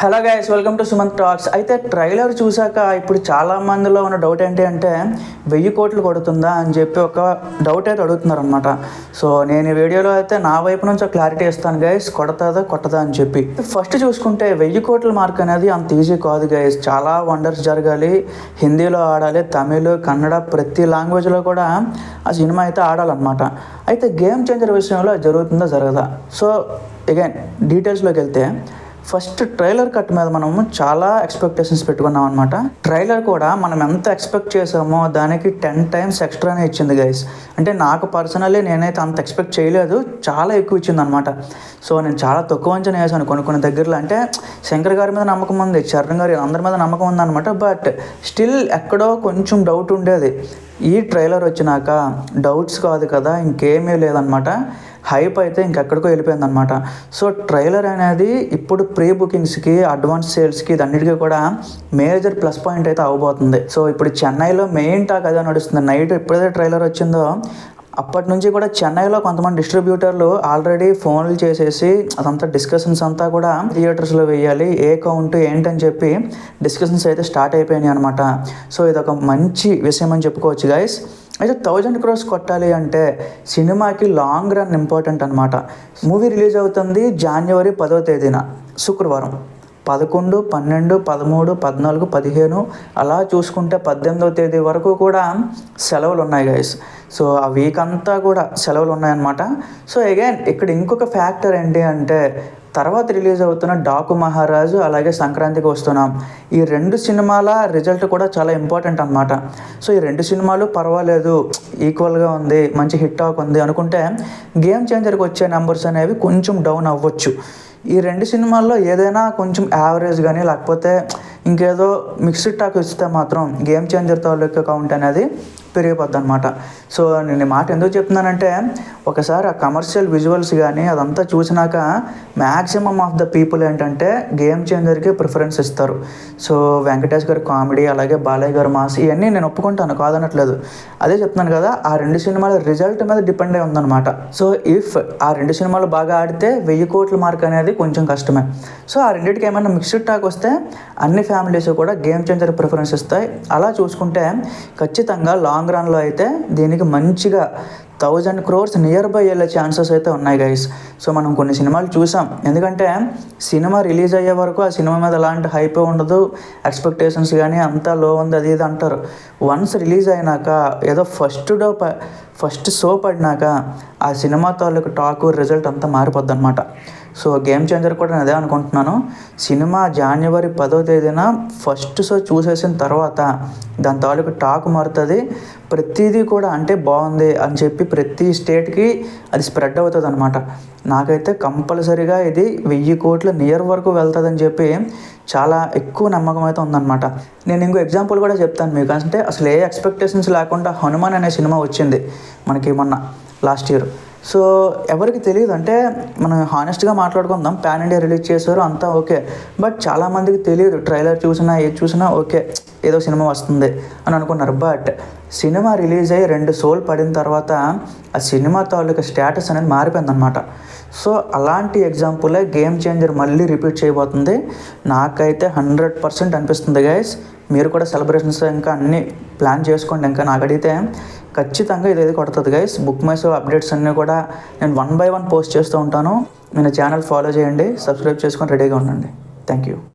Hello guys, welcome to Sumanth talks. అయితే trailer చూసాక ఇప్పుడు చాలా మందిలో ఉన్న డౌట్ ఏంటి అంటే 1000 కోట్లు కొడుతుందా అని చెప్పి ఒక డౌట్ అయితే అడుగుతున్నారు అనమాట. సో నేను ఈ వీడియోలో అయితే నా వైపు నుంచి ఒక క్లారిటీ ఇస్తాను గైస్, కొడతాదా కొట్టదా అని చెప్పి. ఫస్ట్ చూసుకుంటే 1000 కోట్ల మార్క్ అనేది అంత ఈజీ కాదు గైస్. చాలా వండర్స్ జరగాలి, హిందీలో ఆడాలి, తమిళ్, కన్నడ ప్రతి లాంగ్వేజ్లో కూడా ఆ సినిమా అయితే ఆడాలన్నమాట. అయితే గేమ్ చేంజర్ విషయంలో జరుగుతుందా జరగదా? సో అగైన్ డీటెయిల్స్లోకి వెళ్తే ఫస్ట్ ట్రైలర్ కట్ మీద మనము చాలా ఎక్స్పెక్టేషన్స్ పెట్టుకున్నాం అనమాట. ట్రైలర్ కూడా మనం ఎంత ఎక్స్పెక్ట్ చేసామో దానికి 10 times ఎక్స్ట్రానే ఇచ్చింది గైస్. అంటే నాకు పర్సనల్లీ నేనైతే అంత ఎక్స్పెక్ట్ చేయలేదు, చాలా ఎక్కువ ఇచ్చింది అనమాట. సో నేను చాలా తక్కువ అంచనా వేసాను కొన్ని దగ్గరలో. అంటే శంకర్ గారి మీద నమ్మకం ఉంది, చరణ్ గారి అందరి మీద నమ్మకం ఉందన్నమాట. బట్ స్టిల్ ఎక్కడో కొంచెం డౌట్ ఉండేది. ఈ ట్రైలర్ వచ్చినాక డౌట్స్ కాదు కదా, ఇంకేమీ లేదనమాట. హైప్ అయితే ఇంకెక్కడికో వెళ్ళిపోయిందనమాట. సో ట్రైలర్ అనేది ఇప్పుడు ప్రీ బుకింగ్స్కి, అడ్వాన్స్ సేల్స్కి ఇదన్నిటికీ కూడా మేజర్ ప్లస్ పాయింట్ అయితే అవ్వబోతుంది. సో ఇప్పుడు చెన్నైలో మెయిన్ టాక్ అదే నడుస్తుంది. నైట్ ఎప్పుడైతే ట్రైలర్ వచ్చిందో అప్పటి నుంచి కూడా చెన్నైలో కొంతమంది డిస్ట్రిబ్యూటర్లు ఆల్రెడీ ఫోన్లు చేసేసి అదంతా డిస్కషన్స్ అంతా కూడా థియేటర్స్లో వేయాలి, ఏ కౌంట్ ఏంటని చెప్పి డిస్కషన్స్ అయితే స్టార్ట్ అయిపోయినాయి అనమాట. సో ఇది ఒక మంచి విషయం అని చెప్పుకోవచ్చు గైస్. అయితే 1000 crores కొట్టాలి అంటే సినిమాకి లాంగ్ రన్ ఇంపార్టెంట్ అనమాట. మూవీ రిలీజ్ అవుతుంది January 10వ శుక్రవారం. 11, 12, 13, 14, 15 అలా చూసుకుంటే 18వ వరకు కూడా సెలవులు ఉన్నాయి గైస్. సో ఆ వీక్ అంతా కూడా సెలవులు ఉన్నాయన్నమాట. సో అగైన్ ఇక్కడ ఇంకొక ఫ్యాక్టర్ ఏంటి అంటే తర్వాత రిలీజ్ అవుతున్న డాకు మహారాజు అలాగే సంక్రాంతికి వస్తున్నాం, ఈ 2 సినిమాల రిజల్ట్ కూడా చాలా ఇంపార్టెంట్ అనమాట. సో ఈ 2 సినిమాలు పర్వాలేదు, ఈక్వల్గా ఉంది, మంచి హిట్ టాక్ ఉంది అనుకుంటే గేమ్ చేంజర్కి వచ్చే నెంబర్స్ అనేవి కొంచెం డౌన్ అవ్వచ్చు. ఈ 2 సినిమాల్లో ఏదైనా కొంచెం యావరేజ్ కానీ లేకపోతే ఇంకేదో మిక్స్డ్ టాక్ ఇస్తే మాత్రం గేమ్ చేంజర్ తాలూకా కౌంట్ అనేది పెరిగిపోద్ది అనమాట. సో నేను ఈ మాట ఎందుకు చెప్తున్నానంటే ఒకసారి ఆ కమర్షియల్ విజువల్స్ కానీ అదంతా చూసినాక మ్యాక్సిమమ్ ఆఫ్ ద పీపుల్ ఏంటంటే గేమ్ చేంజర్కి ప్రిఫరెన్స్ ఇస్తారు. సో వెంకటేష్ గారి కామెడీ అలాగే బాలయ్య గారి మాస్ ఇవన్నీ నేను ఒప్పుకుంటాను, కాదనట్లేదు. అదే చెప్తున్నాను కదా, ఆ 2 సినిమాల రిజల్ట్ మీద డిపెండ్ అయి ఉందన్నమాట. సో ఇఫ్ ఆ 2 సినిమాలు బాగా ఆడితే 1000 కోట్ల మార్క్ అనేది కొంచెం కష్టమే. సో ఆ రెండింటికి ఏమైనా మిక్స్డ్ టాక్ వస్తే అన్ని ఫ్యామిలీస్ కూడా గేమ్ చేంజర్ ప్రిఫరెన్స్ ఇస్తాయి. అలా చూసుకుంటే ఖచ్చితంగా లాంగ్ రన్లో అయితే దీనికి మంచిగా 1000 crores నియర్ బై వెళ్ళే ఛాన్సెస్ అయితే ఉన్నాయి గైస్. సో మనం కొన్ని సినిమాలు చూసాం, ఎందుకంటే సినిమా రిలీజ్ అయ్యే వరకు ఆ సినిమా మీద ఎలాంటి హైప్ ఉండదు, ఎక్స్పెక్టేషన్స్ కానీ అంతా లో ఉంది అది ఇది అంటారు. వన్స్ రిలీజ్ అయినాక ఏదో ఫస్ట్ షో పడినాక ఆ సినిమా తాలూకు టాక్ రిజల్ట్ అంతా మారిపోద్ది అనమాట. సో గేమ్ చేంజర్ కూడా నేను అదే అనుకుంటున్నాను. సినిమా January 10వ ఫస్ట్ షో చూసేసిన తర్వాత దాని తాలూకు టాక్ మారుతుంది. ప్రతిదీ కూడా అంటే బాగుంది అని చెప్పి ప్రతి స్టేట్కి అది స్ప్రెడ్ అవుతుంది అనమాట. నాకైతే కంపల్సరీగా ఇది 1000 కోట్ల నియర్ వరకు వెళ్తుందని చెప్పి చాలా ఎక్కువ నమ్మకం అయితే ఉందన్నమాట. నేను ఇంకో ఎగ్జాంపుల్ కూడా చెప్తాను మీకు. అంటే అసలు ఏ ఎక్స్పెక్టేషన్స్ లేకుండా హనుమాన్ అనే సినిమా వచ్చింది మనకి మొన్న లాస్ట్ ఇయర్. సో ఎవరికి తెలియదు, అంటే మనం హానెస్ట్గా మాట్లాడుకుందాం, పాన్ ఇండియా రిలీజ్ చేశారు అంతా ఓకే. బట్ చాలామందికి తెలియదు, ట్రైలర్ చూసినా ఏది చూసినా ఓకే ఏదో సినిమా వస్తుంది అని అనుకున్నారు. బట్ సినిమా రిలీజ్ అయ్యి 2 షోలు పడిన తర్వాత ఆ సినిమా తాలూకా స్టేటస్ అనేది మారిపోయిందనమాట. సో అలాంటి ఎగ్జాంపులే గేమ్ చేంజర్ మళ్ళీ రిపీట్ చేయబోతుంది. నాకైతే 100% అనిపిస్తుంది గైస్. మీరు కూడా సెలబ్రేషన్స్ ఇంకా అన్నీ ప్లాన్ చేసుకోండి. ఇంకా నాకు అడిగితే ఖచ్చితంగా ఇదేది కొడుతుంది guys. Book my show updates అన్నీ కూడా నేను 1 by 1 పోస్ట్ చేస్తూ ఉంటాను. నేను ఛానల్ ఫాలో చేయండి, సబ్స్క్రైబ్ చేసుకొని రెడీగా ఉండండి. Thank you.